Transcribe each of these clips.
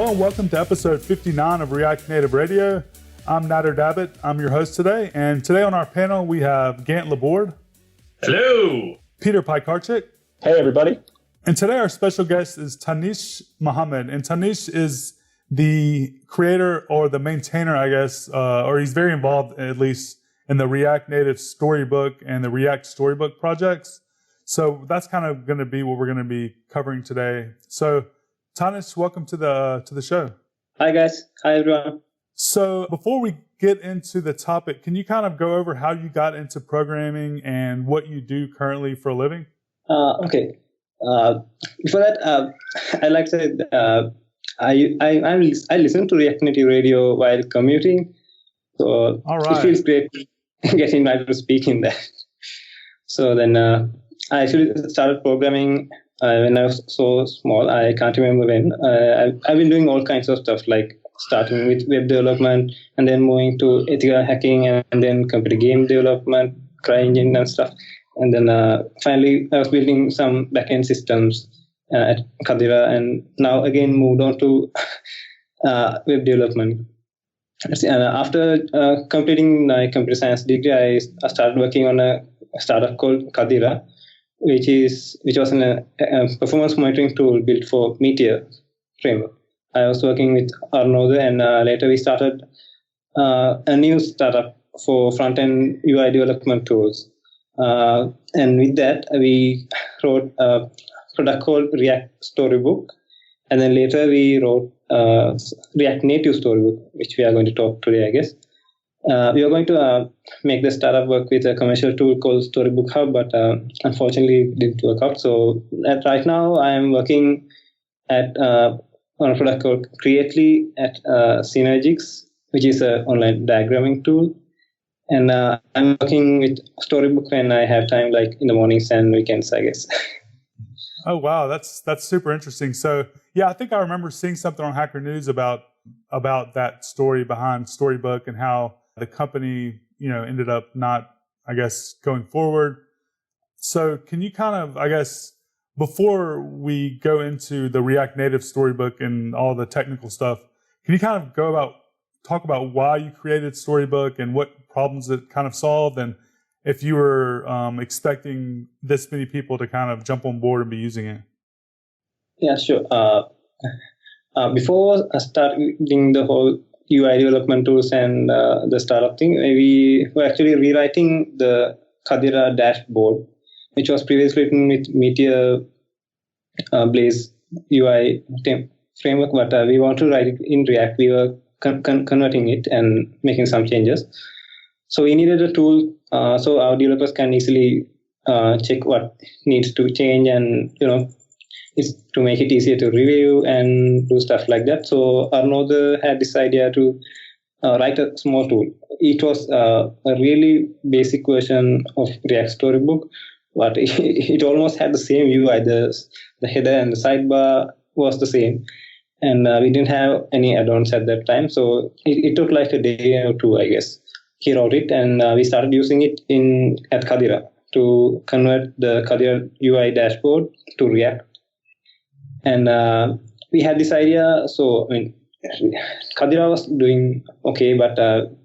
Hello and welcome to episode 59 of React Native Radio. I'm Nader Dabbit. I'm your host today. And today on our panel, we have Gant Laborde. Hello. Peter Pikarczyk. Hey, everybody. And today our special guest is Thanish Muhammed. And Thanish is the creator or the maintainer, I guess, or he's very involved at least in the React Native Storybook and the React Storybook projects. So that's kind of going to be what we're going to be covering today. So Thanish, welcome to the show. Hi, guys. Hi, everyone. So before we get into the topic, can you kind of go over how you got into programming and what you do currently for a living? Okay. Before that, I like to say I listen to React Native Radio while commuting. So All right. It feels great getting invited to speak in that. So then I actually started programming when I was so small. I can't remember when. I've been doing all kinds of stuff, like starting with web development and then moving to ethical hacking and then computer game development, CryEngine and stuff. And then finally, I was building some backend systems at Kadira, and now again moved on to web development. And after completing my computer science degree, I started working on a startup called Kadira, which was a performance monitoring tool built for Meteor framework. I was working with Arnaud, and later we started a new startup for front-end UI development tools. And with that, we wrote a product called React Storybook, and then later we wrote React Native Storybook, which we are going to talk today, I guess. We are going to make the startup work with a commercial tool called Storybook Hub, but unfortunately it didn't work out. So right now I am working on a product called Creately at Synergix, which is an online diagramming tool. And I'm working with Storybook when I have time, like in the mornings and weekends, I guess. Oh, wow. That's super interesting. So, yeah, I think I remember seeing something on Hacker News about that story behind Storybook and how the company, ended up not, I guess, going forward. So can you kind of, I guess, before we go into the React Native Storybook and all the technical stuff, can you kind of talk about why you created Storybook and what problems it kind of solved, and if you were expecting this many people to kind of jump on board and be using it? Yeah, sure. Before starting the whole UI development tools and the startup thing, we were actually rewriting the Kadira dashboard, which was previously written with Meteor Blaze UI framework, but we want to write it in React. We were converting it and making some changes. So we needed a tool so our developers can easily check what needs to change, and it's to make it easier to review and do stuff like that. So Arnaud had this idea to write a small tool. It was a really basic version of React Storybook, but it almost had the same UI. The header and the sidebar was the same, and we didn't have any add-ons at that time. So it took like a day or two, I guess. He wrote it, and we started using it at Kadira to convert the Kadira UI dashboard to React. And we had this idea. So Kadira was doing okay, but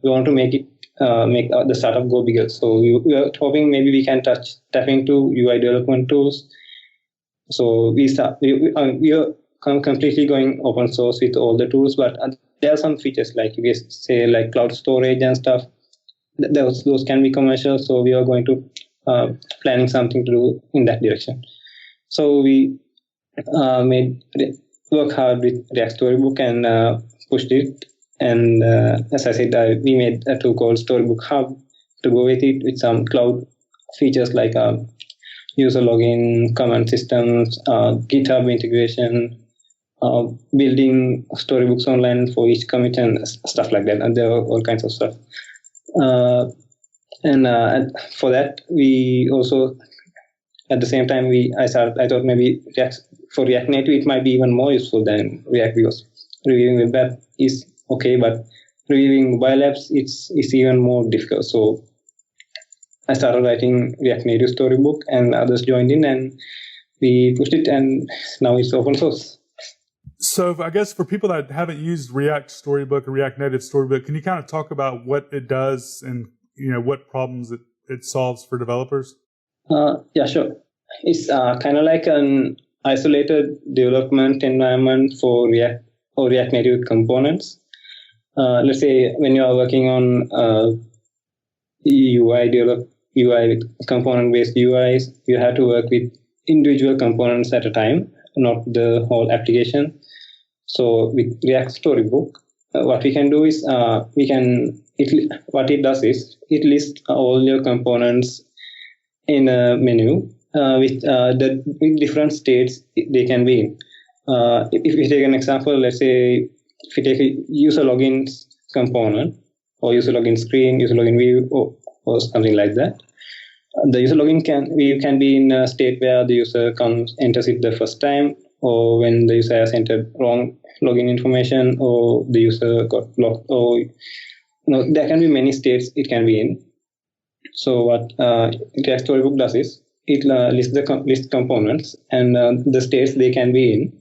we want to make the startup go bigger. So we were hoping maybe we can tap into UI development tools. So we are completely going open source with all the tools, but there are some features like you guys say, like cloud storage and stuff. Those can be commercial. So we are going to planning something to do in that direction. So we work hard with React Storybook and pushed it. And as I said, we made a tool called Storybook Hub to go with it, with some cloud features like user login, command systems, GitHub integration, building storybooks online for each commit and stuff like that. And there are all kinds of stuff. And for that, we also, at the same time, I thought maybe for React Native, it might be even more useful than React, because reviewing web app is okay, but reviewing mobile apps, it's even more difficult. So I started writing React Native Storybook, and others joined in, and we pushed it, and now it's open source. So I guess for people that haven't used React Storybook or React Native Storybook, can you kind of talk about what it does and what problems it solves for developers? Yeah, sure. It's kind of like an isolated development environment for React or React Native components. Let's say when you are working on UI with component-based UIs, you have to work with individual components at a time, not the whole application. So with React Storybook, what we can do is what it does is it lists all your components in a menu with different states they can be in. If we take an example, let's say if we take a user login component or user login screen, user login view, or something like that. The user login can be in a state where the user enters it the first time, or when the user has entered wrong login information, or the user got locked, or there can be many states it can be in. So what React Storybook does is it lists components and the states they can be in.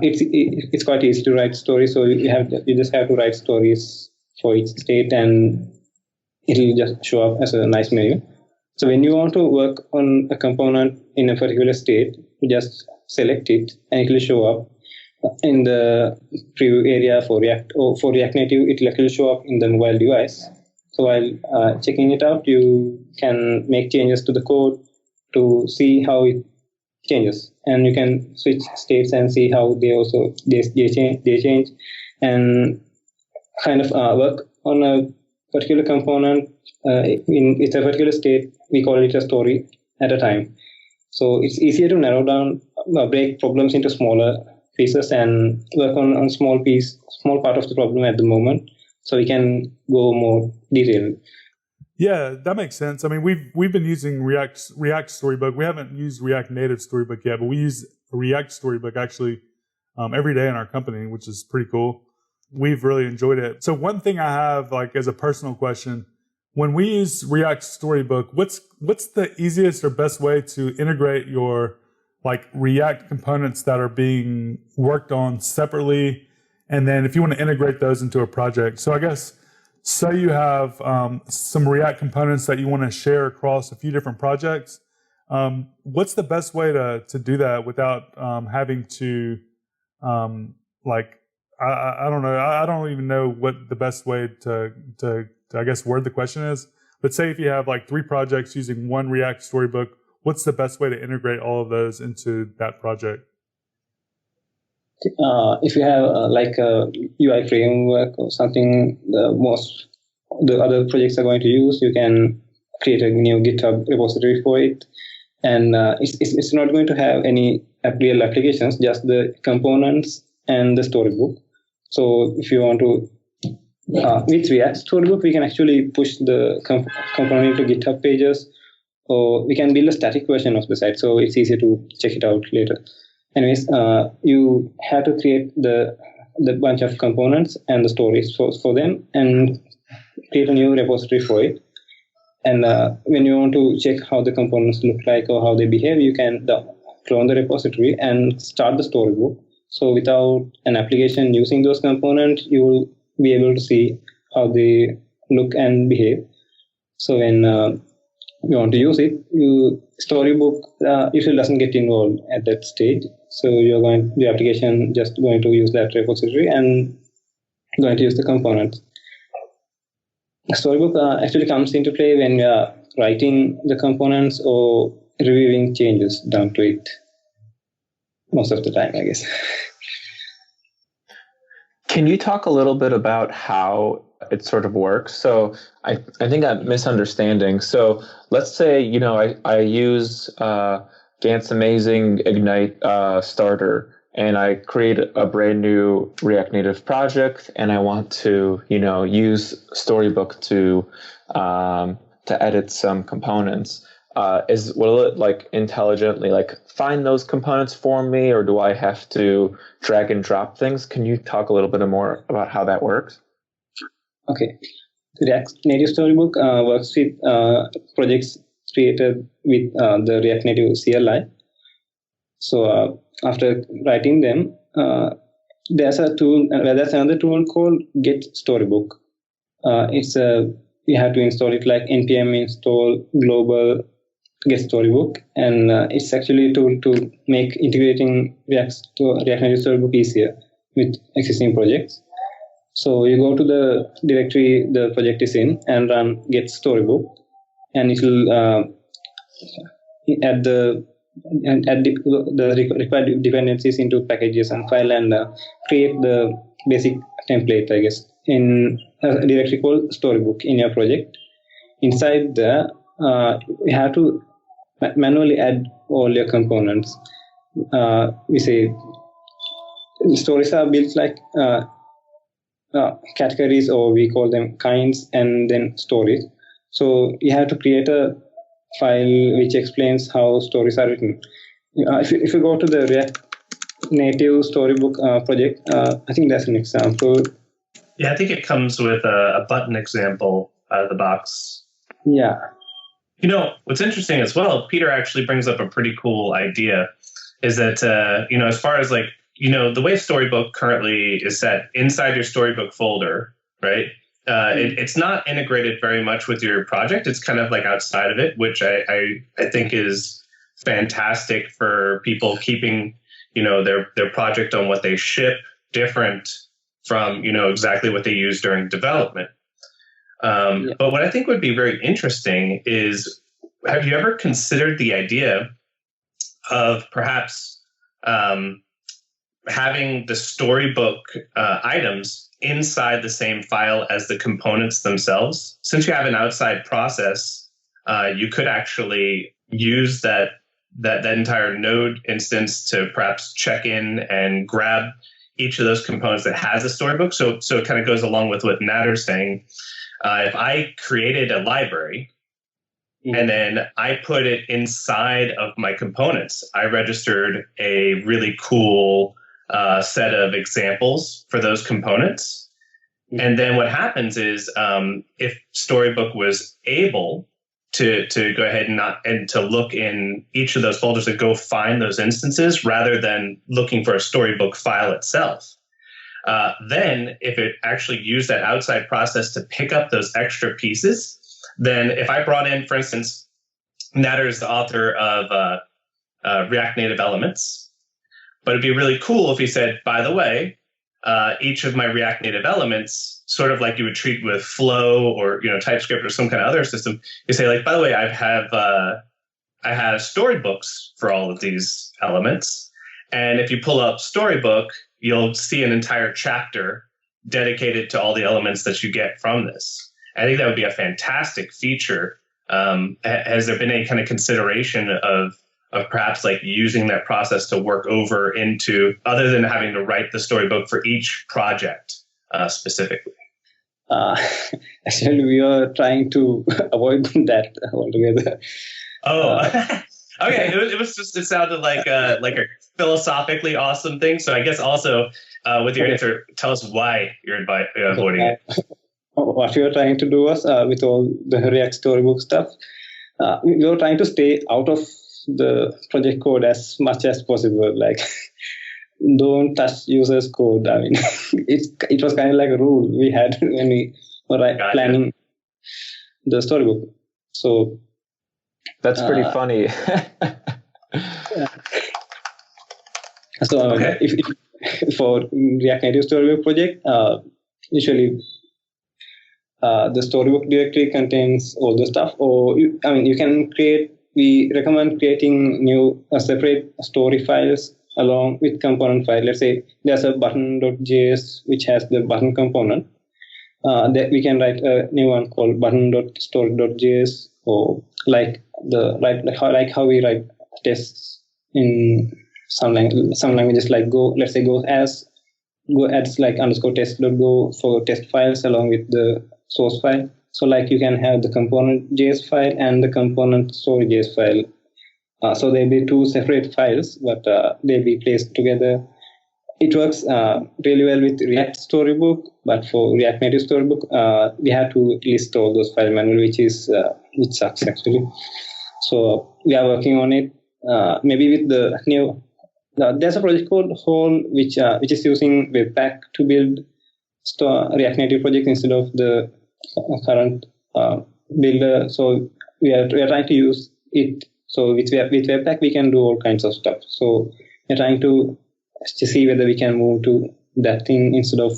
It's quite easy to write stories, so you just have to write stories for each state, and it'll just show up as a nice menu. So when you want to work on a component in a particular state, you just select it, and it will show up in the preview area for React, or for React Native, it will actually show up in the mobile device. So while checking it out, you can make changes to the code to see how it changes, and you can switch states and see how they change, and kind of work on a particular component in it's a particular state. We call it a story at a time. So it's easier to narrow down, break problems into smaller pieces, and work on small part of the problem at the moment, so we can go more detailed. Yeah, that makes sense. I mean, we've been using React Storybook. We haven't used React Native Storybook yet, but we use React Storybook actually every day in our company, which is pretty cool. We've really enjoyed it. So one thing I have, like, as a personal question, when we use React Storybook, what's the easiest or best way to integrate your like React components that are being worked on separately, and then if you want to integrate those into a project? So I guess, say you have some React components that you want to share across a few different projects. What's the best way to do that without having to I don't know. I don't even know what the best way to I guess word the question is. But say if you have like 3 projects using one React Storybook, what's the best way to integrate all of those into that project? If you have like a UI framework or something, the other projects are going to use, you can create a new GitHub repository for it, and it's not going to have any real applications, just the components and the storybook. So if you want to, with React Storybook, we can actually push the component into GitHub pages, or we can build a static version of the site, so it's easier to check it out later. Anyways, you have to create the bunch of components and the stories for them, and create a new repository for it. And when you want to check how the components look like or how they behave, you can clone the repository and start the storybook. So without an application using those components, you will be able to see how they look and behave. So when you want to use it, Storybook usually doesn't get involved at that stage. So the application just going to use that repository and going to use the components. Storybook actually comes into play when you are writing the components or reviewing changes done to it. Most of the time, I guess. Can you talk a little bit about how it sort of works? So I think I'm misunderstanding. So let's say, I use Gantt's Amazing Ignite starter, and I create a brand new React Native project, and I want to, use Storybook to edit some components. Will it intelligently find those components for me, or do I have to drag and drop things? Can you talk a little bit more about how that works? Okay. React Native Storybook works with projects created with the React Native CLI. So after writing them, there's another tool called Get Storybook. You have to install it like npm install global Get Storybook, and it's actually a tool to make integrating React Native Storybook easier with existing projects. So you go to the directory the project is in and run Get Storybook, and it will add the required dependencies into packages and file, and create the basic template, I guess, in a directory called Storybook in your project. Inside there, you have to manually add all your components. We say stories are built like categories, or we call them kinds, and then stories. So you have to create a file which explains how stories are written. If you go to the React Native Storybook project, I think that's an example. Yeah, I think it comes with a button example out of the box. Yeah. You know, what's interesting as well, Peter actually brings up a pretty cool idea, is that, as far as like, the way Storybook currently is set inside your Storybook folder, right? It's not integrated very much with your project. It's kind of like outside of it, which I think is fantastic for people keeping, their project on what they ship different from, exactly what they use during development. But what I think would be very interesting is, have you ever considered the idea of perhaps having the Storybook items inside the same file as the components themselves? Since you have an outside process, you could actually use that entire node instance to perhaps check in and grab each of those components that has a Storybook. So it kind of goes along with what Natter's saying. If I created a library and then I put it inside of my components, I registered a really cool set of examples for those components. And then what happens is, if Storybook was able to go ahead and to look in each of those folders and go find those instances rather than looking for a Storybook file itself, then if it actually used that outside process to pick up those extra pieces, then if I brought in, for instance, Natter is the author of React Native Elements, but it'd be really cool if he said, by the way, each of my React Native elements, sort of like you would treat with Flow or TypeScript or some kind of other system, you say, like, by the way, I have storybooks for all of these elements, and if you pull up Storybook, you'll see an entire chapter dedicated to all the elements that you get from this. I think that would be a fantastic feature. Has there been any kind of consideration of perhaps like using that process to work over into, other than having to write the Storybook for each project specifically? Actually, we are trying to avoid that altogether. Oh, okay. It sounded like a philosophically awesome thing. So I guess also with your answer, tell us why you're avoiding it. What we were trying to do was, with all the React Storybook stuff, we were trying to stay out of the project code as much as possible. Like, don't touch users' code. I mean, it was kind of like a rule we had when we were planning the Storybook. So that's pretty funny. So okay. if for React Native Storybook project, usually the Storybook directory contains all the stuff, or you can create. We recommend creating new separate story files along with component file. Let's say there's a button.js which has the button component. That we can write a new one called button.story.js, or like how we write tests in some languages like Go. Let's say Go adds like _test.go for test files along with the source file. So like you can have the component JS file and the component story.js file. So they'll be two separate files, but they'll be placed together. It works really well with React Storybook, but for React Native Storybook, we have to list all those files manually, which sucks actually. So we are working on it. Maybe with the new There's a project called Whole, which is using Webpack to build React Native projects instead of the current builder. So we are trying to use it. So with Webpack we can do all kinds of stuff. So we're trying to see whether we can move to that thing instead of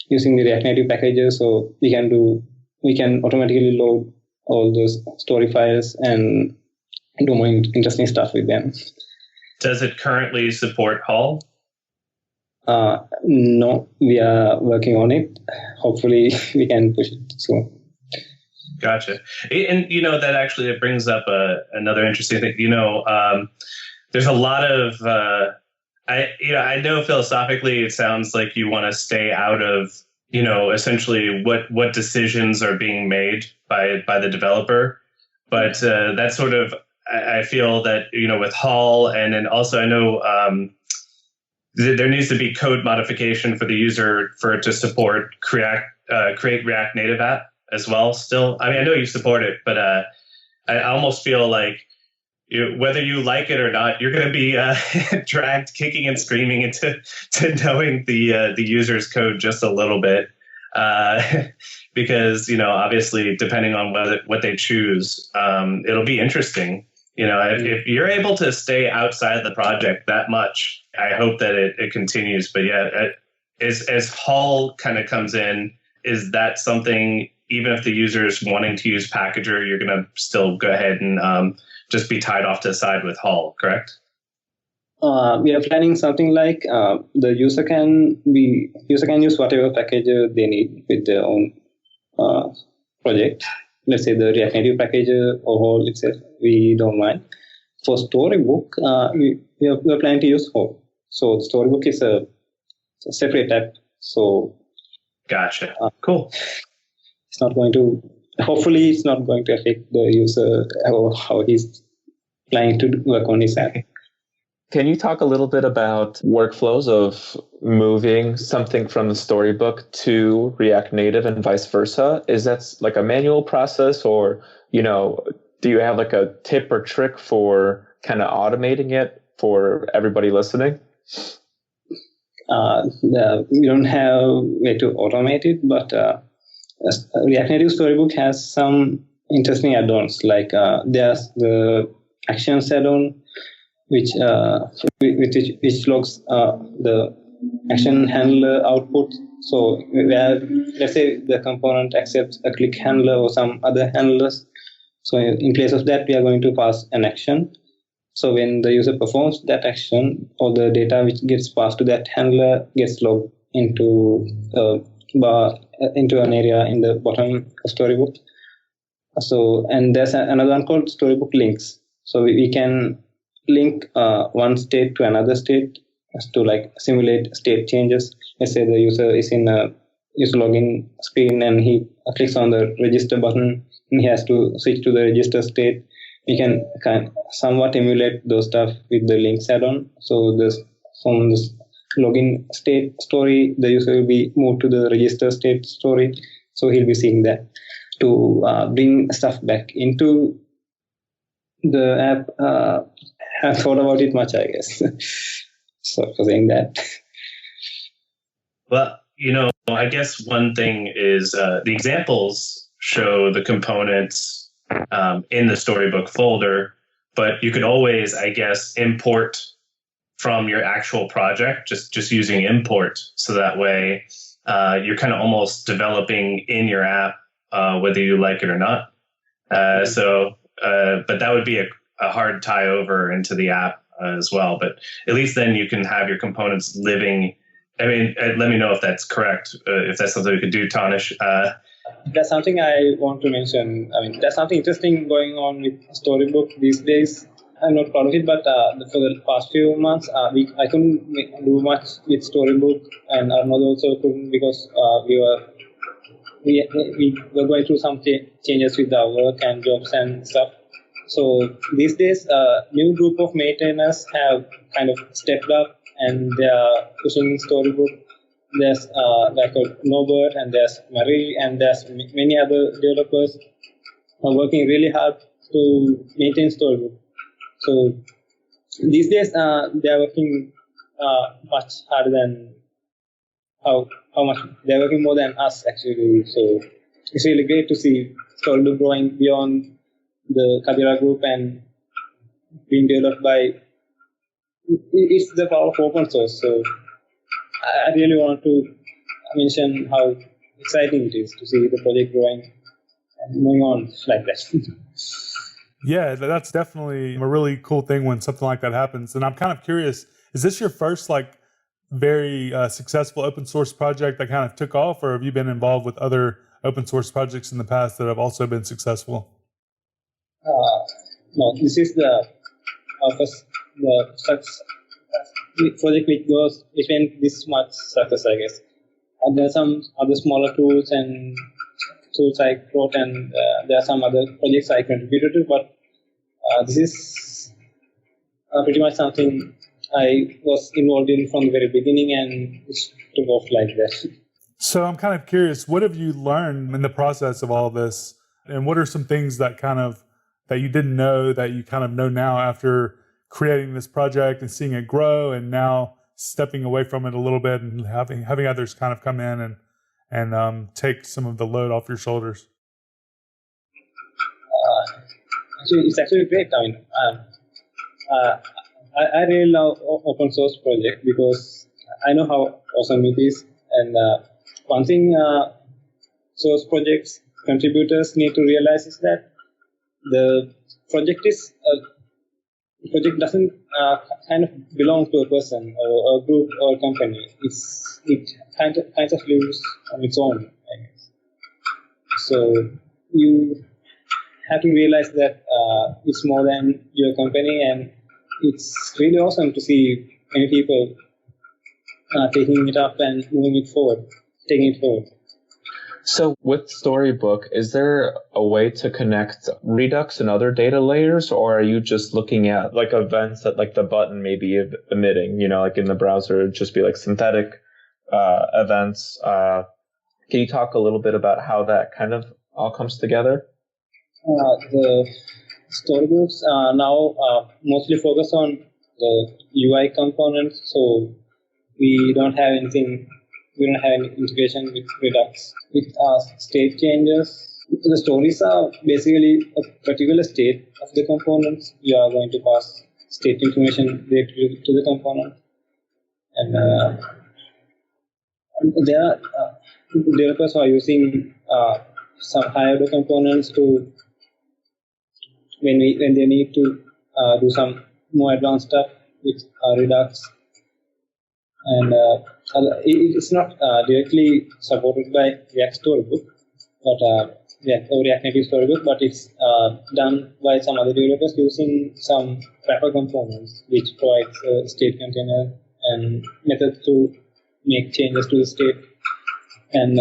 using the React Native packages. So we can automatically load all those story files and do more interesting stuff with them. Does it currently support Hull? No, we are working on it. Hopefully we can push it soon. Gotcha. And, that actually it brings up another interesting thing. There's a lot of, I know philosophically it sounds like you want to stay out of, essentially what decisions are being made by the developer. But that's sort of, I feel that, with Hull, and then also I know there needs to be code modification for the user for it to support create React Native app as well still. I mean, I know you support it, but I almost feel like whether you like it or not, you're going to be dragged kicking and screaming into knowing the user's code just a little bit. Because, obviously, depending on what they choose, it'll be interesting. If you're able to stay outside the project that much, I hope that it continues. But yeah, as Hull kind of comes in, is that something, even if the user is wanting to use Packager, you're going to still go ahead and just be tied off to the side with Hull, correct? We are planning something like the user can use whatever packager they need with their own project. Let's say the React Native packager or Whole itself, we don't mind. For Storybook, we are planning to use Whole. So Storybook is a separate app. So gotcha. Cool. Hopefully it's not going to affect the user or how he's planning to work on his app. Can you talk a little bit about workflows of moving something from the Storybook to React Native and vice versa? Is that like a manual process, or, do you have like a tip or trick for kind of automating it for everybody listening? We don't have a way to automate it, but React Native Storybook has some interesting add-ons. Like there's the Actions add-on, which logs the action handler output. So where, let's say, the component accepts a click handler or some other handlers. So in place of that, we are going to pass an action. So when the user performs that action, all the data which gets passed to that handler gets logged into into an area in the bottom of Storybook. So, and there's another one called Storybook links. So we can link one state to another state to like simulate state changes. Let's say the user is in a user login screen and he clicks on the register button and he has to switch to the register state. We can kind of somewhat emulate those stuff with the links add-on. So from this login state story, the user will be moved to the register state story. So he'll be seeing that. To bring stuff back into the app, I haven't thought about it much, I guess. So for saying that. Well, I guess one thing is the examples show the components in the Storybook folder, but you could always, I guess, import from your actual project, just using import. So that way you're kind of almost developing in your app, whether you like it or not. But that would be a hard tie over into the app as well. But at least then you can have your components living. I mean, let me know if that's correct, if that's something we could do, Thanish. That's something I want to mention. I mean, there's something interesting going on with Storybook these days. I'm not proud of it, but for the past few months, I couldn't do much with Storybook, and Arnold also couldn't because we were going through some changes with our work and jobs and stuff. So these days, a new group of maintainers have kind of stepped up and they are pushing Storybook. There's like Norbert and there's Marie and there's many other developers who are working really hard to maintain Storybook. So these days they are working much harder than how much they're working more than us actually. So it's really great to see Storybook growing beyond the Kadira group and being developed by. It's the power of open source. So I really want to mention how exciting it is to see the project growing and moving on like that. Yeah, that's definitely a really cool thing when something like that happens. And I'm kind of curious, is this your first very successful open source project that kind of took off, or have you been involved with other open source projects in the past that have also been successful? No, this is the first project which went this much success, I guess. There are some other smaller tools and tools I wrote, and there are some other projects I contributed to, but this is pretty much something I was involved in from the very beginning, and it took off like that. So I'm kind of curious, what have you learned in the process of all this, and what are some things that you didn't know that you kind of know now after creating this project and seeing it grow, and now stepping away from it a little bit and having others kind of come in and take some of the load off your shoulders? It's actually great. I mean, I really love open source project because I know how awesome it is. And one thing source projects contributors need to realize is that the project doesn't kind of belong to a person or a group or a company. It kind of lives on its own, I guess. So you have to realize that it's more than your company, and it's really awesome to see many people taking it up and taking it forward. So with Storybook, is there a way to connect Redux and other data layers, or are you just looking at events that the button may be emitting, in the browser, it'd just be synthetic events? Can you talk a little bit about how that kind of all comes together? The storybooks now mostly focus on the UI components, so we don't have any integration with Redux. With state changes, the stories are basically a particular state of the components. You are going to pass state information directly to the component, and there are developers who are using some higher-order components to when they need to do some more advanced stuff with Redux. And it's not directly supported by React Storybook, but React Native Storybook, but it's done by some other developers using some wrapper components, which provides a state container and method to make changes to the state and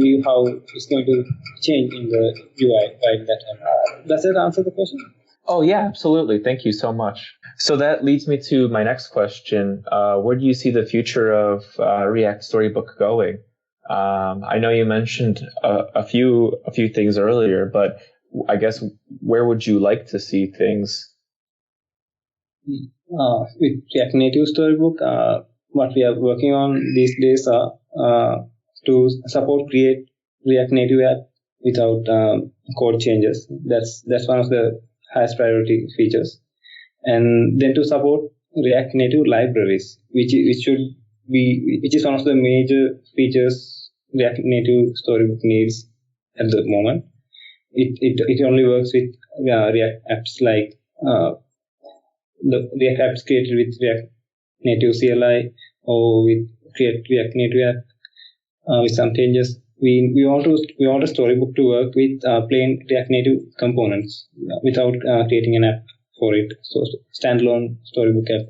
view how it's going to change in the UI by that time. Does that answer the question? Oh, yeah, absolutely. Thank you so much. So that leads me to my next question. Where do you see the future of React Storybook going? I know you mentioned a few things earlier, but I guess where would you like to see things? With React Native Storybook, what we are working on these days are to create React Native app without code changes. That's one of the highest priority features, and then to support React Native libraries, which is one of the major features React Native Storybook needs at the moment. It only works with React apps like the React apps created with React Native CLI or with create React Native app with some changes. We want a Storybook to work with plain React Native components without creating an app for it. So standalone Storybook app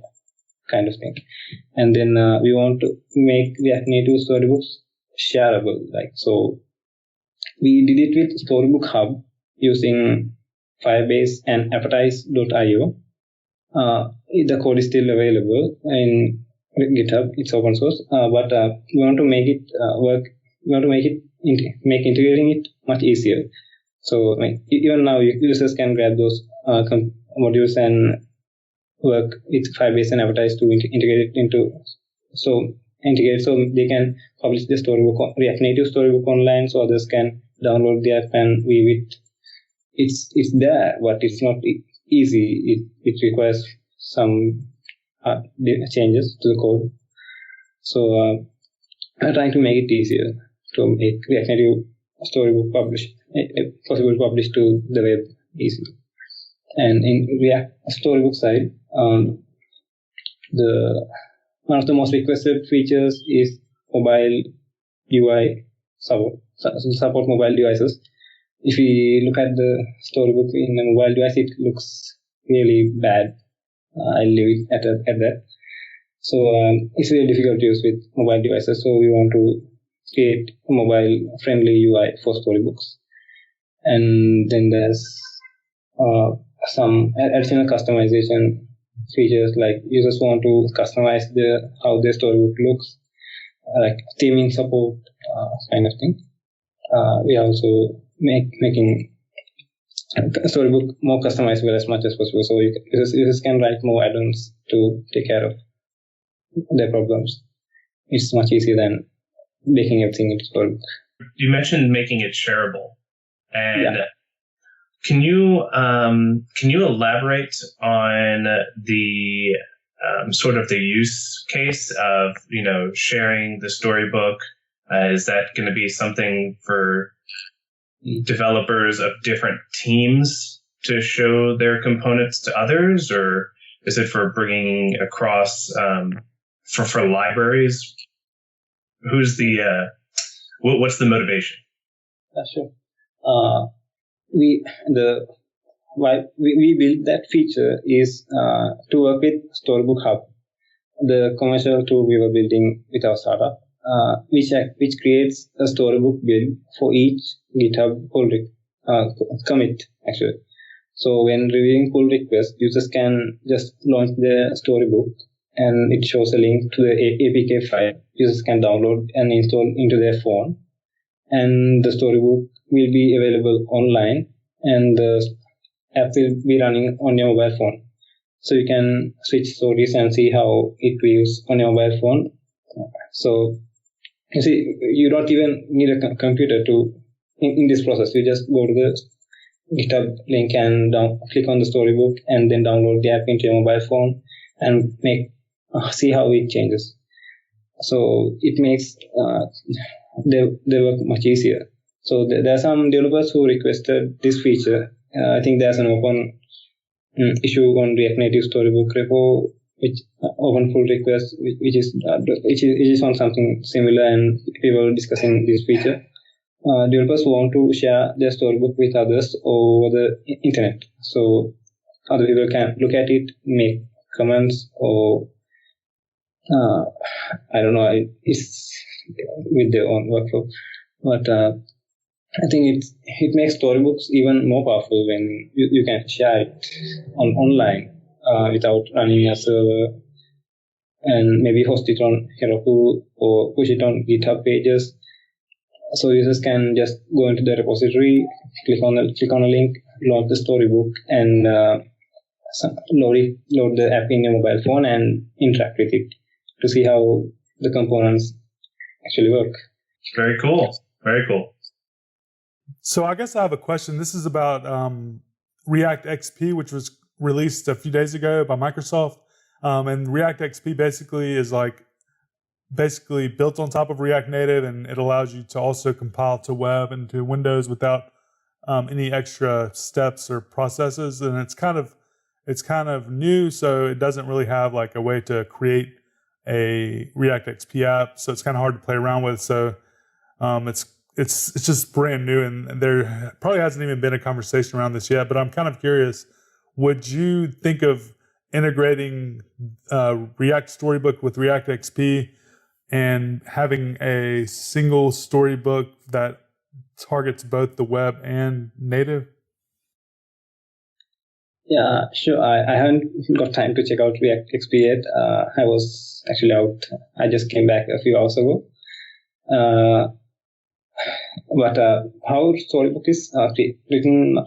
kind of thing. And then we want to make React Native Storybooks shareable. So we did it with Storybook Hub using Firebase and Appetize.io. The code is still available in GitHub. It's open source, but we want to make it work. We want to make integrating it much easier. So even now, users can grab those modules and work with Firebase and Advertise to integrate it so they can publish the Storybook, React Native Storybook online, so others can download the app and view it. It's there, but it's not easy. It requires some changes to the code. So I'm trying to make it easier to make React Native Storybook possible to publish to the web easily. And in React Storybook side, one of the most requested features is mobile UI support mobile devices. If we look at the Storybook in a mobile device, it looks really bad. I'll leave it at that. So it's really difficult to use with mobile devices. So we want to create a mobile-friendly UI for Storybooks. And then there's some additional customization features, like users want to customize how their Storybook looks, like theming support, kind of thing. We are also making Storybook more customizable as much as possible, so users can write more add-ons to take care of their problems. It's much easier than making everything into Storybook. You mentioned making it shareable, and can you elaborate on the sort of the use case of sharing the Storybook? Is that going to be something for developers of different teams to show their components to others, or is it for bringing across for libraries? Who's what's the motivation? Sure. We built that feature is to work with Storybook Hub, the commercial tool we were building with our startup, which creates a Storybook build for each GitHub pull commit, actually. So when reviewing pull requests, users can just launch their Storybook, and it shows a link to the APK file. Users can download and install into their phone, and the Storybook will be available online, and the app will be running on your mobile phone. So you can switch stories and see how it views on your mobile phone. So you see, you don't even need a computer in this process. You just go to the GitHub link and click on the Storybook, and then download the app into your mobile phone and see how it changes. So it makes the work much easier. So there are some developers who requested this feature. I think there's an open issue on React Native Storybook repo, which open pull request, which is on something similar, and we were discussing this feature. Developers want to share their Storybook with others over the internet, so other people can look at it, make comments, or I don't know, it's with their own workflow. But I think it makes Storybooks even more powerful when you can share it online without running a server, and maybe host it on Heroku or push it on GitHub pages. So users can just go into the repository, click on a link, launch the Storybook, and load the app in your mobile phone and interact with it to see how the components actually work. Very cool. Very cool. So I guess I have a question. This is about React XP, which was released a few days ago by Microsoft. And React XP basically is built on top of React Native, and it allows you to also compile to web and to Windows without any extra steps or processes. And it's kind of new, so it doesn't really have like a way to create a React XP app. So it's kind of hard to play around with. So it's just brand new, and there probably hasn't even been a conversation around this yet. But I'm kind of curious, would you think of integrating React Storybook with React XP and having a single Storybook that targets both the web and native? Yeah, sure. I haven't got time to check out React XP yet. I was actually out. I just came back a few hours ago. But how Storybook is written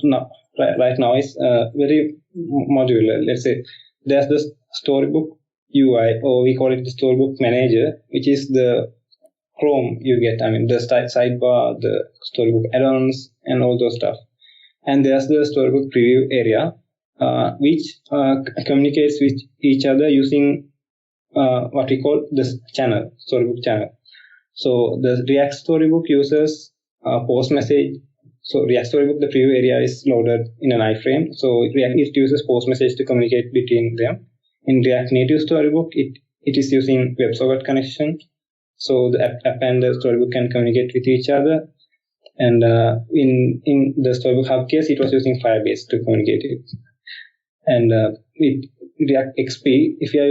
right now is very modular. Let's say there's the Storybook UI, or we call it the Storybook Manager, which is the Chrome you get. I mean, the sidebar, the Storybook add-ons, and all those stuff. And there's the Storybook Preview area, which communicates with each other using what we call the channel, Storybook channel. So the React Storybook uses post message. So React Storybook, the preview area is loaded in an iframe. So it uses post message to communicate between them. In React Native Storybook, it is using WebSocket connection. So the app and the Storybook can communicate with each other. And in the Storybook Hub case, it was using Firebase to communicate it. And with React XP, if you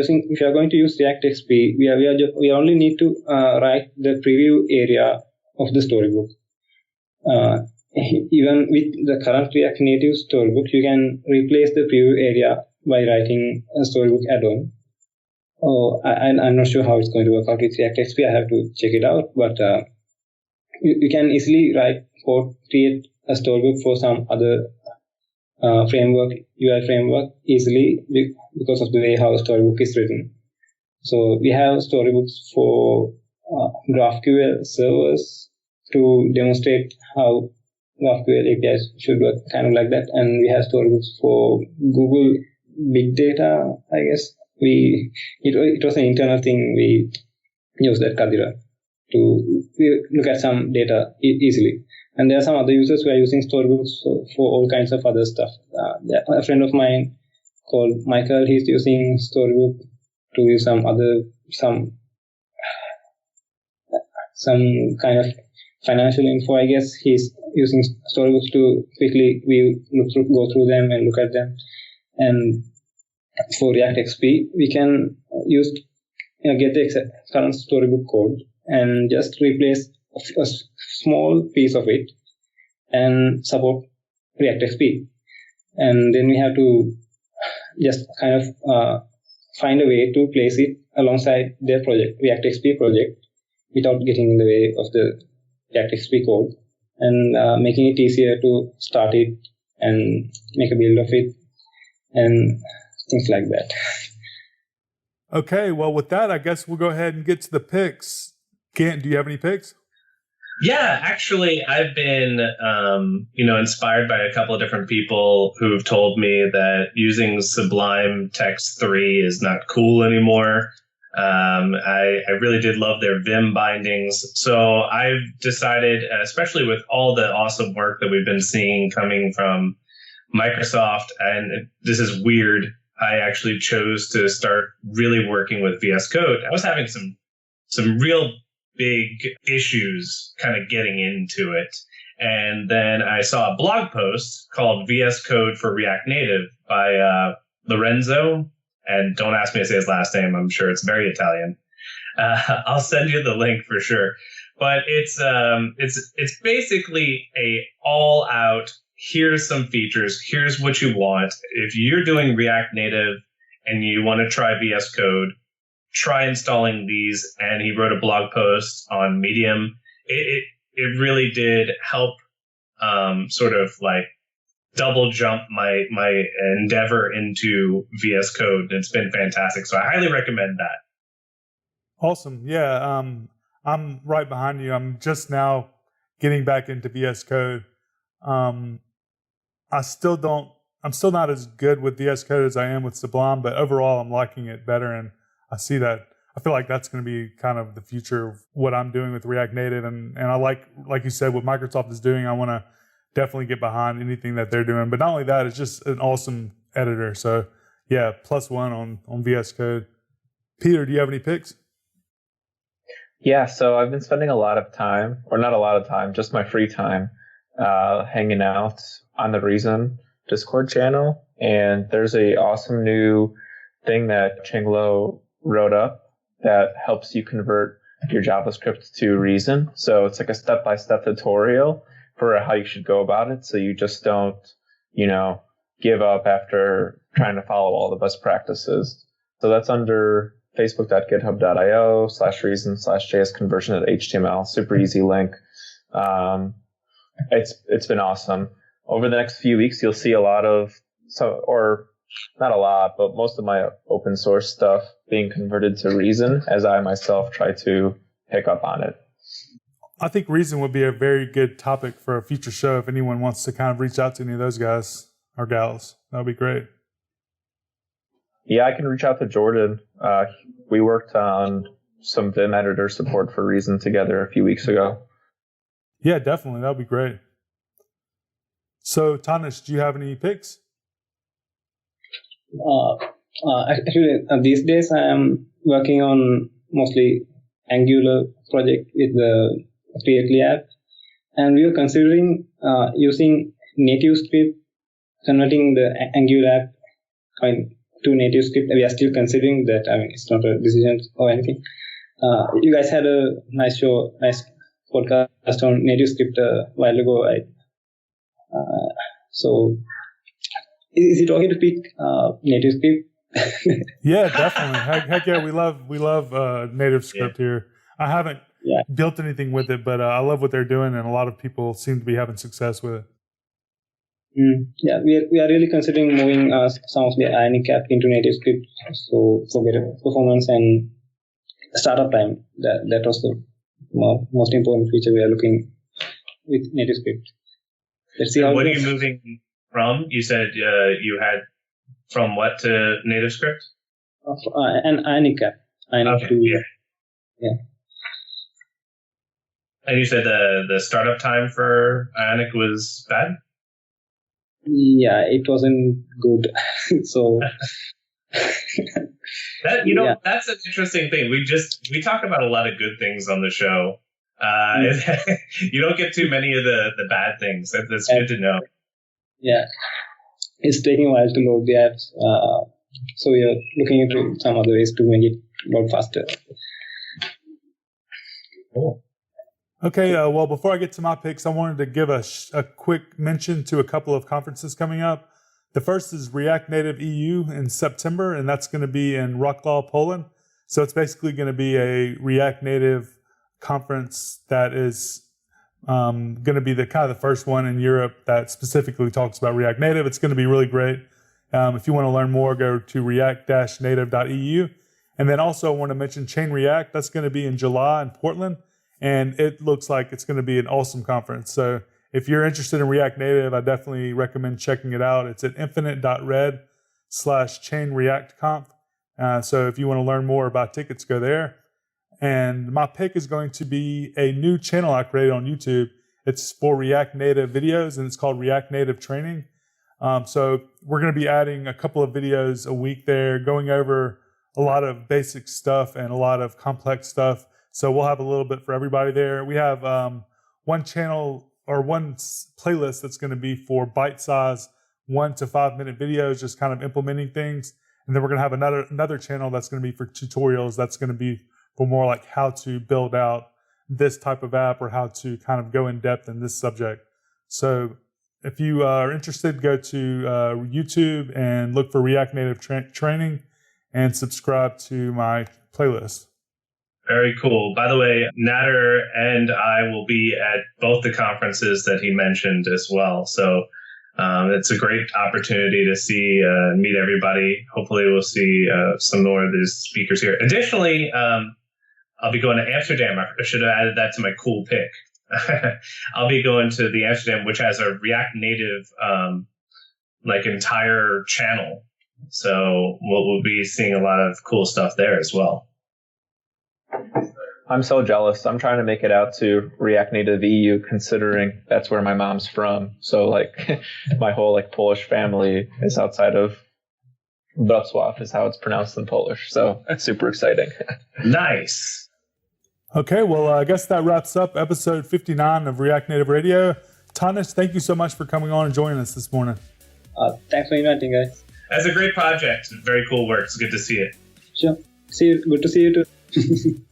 are going to use React XP, we only need to write the preview area of the Storybook. Even with the current React Native Storybook, you can replace the preview area by writing a Storybook add-on. I'm not sure how it's going to work out with React XP. I have to check it out. But you can easily create a Storybook for some other framework, UI framework, easily because of the way how Storybook is written. So we have Storybooks for GraphQL servers to demonstrate how GraphQL APIs should work, kind of like that. And we have Storybooks for Google Big Data, I guess. It was an internal thing. We used that Kadira to look at some data easily. And there are some other users who are using Storybooks for all kinds of other stuff. A friend of mine called Michael, he's using Storybook to use some kind of financial info, I guess. He's using Storybooks to quickly go through them and look at them. And for React XP, we can get the current Storybook code and just replace a small piece of it and support React XP. And then we have to just kind of find a way to place it alongside their project, React XP project, without getting in the way of the React XP code, and making it easier to start it and make a build of it and things like that. Okay, well, with that, I guess we'll go ahead and get to the picks. Gant, do you have any picks? Yeah, actually, I've been, inspired by a couple of different people who've told me that using Sublime Text 3 is not cool anymore. I really did love their Vim bindings. So I've decided, especially with all the awesome work that we've been seeing coming from Microsoft, and this is weird, I actually chose to start really working with VS Code. I was having some real big issues kind of getting into it. And then I saw a blog post called VS Code for React Native by Lorenzo. And don't ask me to say his last name. I'm sure it's very Italian. I'll send you the link for sure. But it's basically a all out, here's some features, here's what you want. If you're doing React Native and you want to try VS Code, try installing these. And he wrote a blog post on Medium. It really did help sort of like double jump my endeavor into VS Code. It's been fantastic. So I highly recommend that. Awesome. Yeah. I'm right behind you. I'm just now getting back into VS Code. I'm still not as good with VS Code as I am with Sublime, but overall I'm liking it better. And I see that. I feel like that's going to be kind of the future of what I'm doing with React Native. And I like you said, what Microsoft is doing, I want to definitely get behind anything that they're doing. But not only that, it's just an awesome editor. So yeah, +1 on VS Code. Peter, do you have any picks? Yeah, so I've been spending a lot of time, or not a lot of time, just my free time, hanging out on the Reason Discord channel. And there's a awesome new thing that Chinglo wrote up that helps you convert your JavaScript to Reason. So it's like a step-by-step tutorial for how you should go about it. So you just don't, give up after trying to follow all the best practices. So that's under facebook.github.io/reason/JSConversion.html. Super easy link. It's been awesome. Over the next few weeks, you'll see a lot of, or not a lot, but most of my open source stuff being converted to Reason as I myself try to pick up on it. I think Reason would be a very good topic for a future show if anyone wants to kind of reach out to any of those guys or gals. That would be great. Yeah, I can reach out to Jordan. We worked on some Vim editor support for Reason together a few weeks ago. Yeah, definitely. That would be great. So, Thanish, do you have any picks? Actually, these days I am working on mostly Angular project with the Creately app, and we are considering using native script, converting the Angular app to native script. We are still considering that. I mean, it's not a decision or anything. You guys had a nice podcast on native script a while ago, right? So, is it okay to pick native script? Yeah, definitely. Heck yeah, we love native script here. I haven't built anything with it, but I love what they're doing, and a lot of people seem to be having success with it. Yeah, we are really considering moving some of the Ionic app into native script, so for better performance and startup time. That was the most important feature we are looking with native script. Let's see how. What are you moving from? You said you had from what to native script? An Ionic app. Yeah. And you said the startup time for Ionic was bad? Yeah, it wasn't good. So that's an interesting thing. We talk about a lot of good things on the show. You don't get too many of the bad things. That's good to know. Yeah, it's taking a while to load the apps. So we are looking into some other ways to make it load faster. Cool. Okay, well, before I get to my picks, I wanted to give a quick mention to a couple of conferences coming up. The first is React Native EU in September, and that's going to be in Wrocław, Poland. So it's basically going to be a React Native conference that is going to be the kind of the first one in Europe that specifically talks about React Native. It's going to be really great. If you want to learn more, go to react-native.eu. And then also I want to mention Chain React. That's going to be in July in Portland. And it looks like it's going to be an awesome conference. So if you're interested in React Native, I definitely recommend checking it out. It's at infinite.red/chainreactconf. So if you want to learn more about tickets, go there. And my pick is going to be a new channel I created on YouTube. It's for React Native videos, and it's called React Native Training. So we're going to be adding a couple of videos a week there, going over a lot of basic stuff and a lot of complex stuff. So we'll have a little bit for everybody there. We have one channel or one playlist that's going to be for bite-sized 1 to 5 minute videos, just kind of implementing things. And then we're going to have another channel that's going to be for tutorials. That's going to be for more like how to build out this type of app or how to kind of go in depth in this subject. So if you are interested, go to YouTube and look for React Native Training and subscribe to my playlist. Very cool. By the way, Nader and I will be at both the conferences that he mentioned as well. So it's a great opportunity to see, meet everybody. Hopefully we'll see some more of these speakers here. Additionally, I'll be going to Amsterdam. I should have added that to my cool pick. I'll be going to the Amsterdam, which has a React Native entire channel. So we'll be seeing a lot of cool stuff there as well. I'm so jealous. I'm trying to make it out to React Native EU, considering that's where my mom's from. So my whole Polish family is outside of Wrocław, is how it's pronounced in Polish. So that's super exciting. Nice. Okay, well, I guess that wraps up episode 59 of React Native Radio. Thanish, thank you so much for coming on and joining us this morning. Thanks for inviting, guys. That's a great project. Very cool work. It's good to see it. Sure. See you. Good to see you too.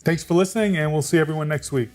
Thanks for listening, and we'll see everyone next week.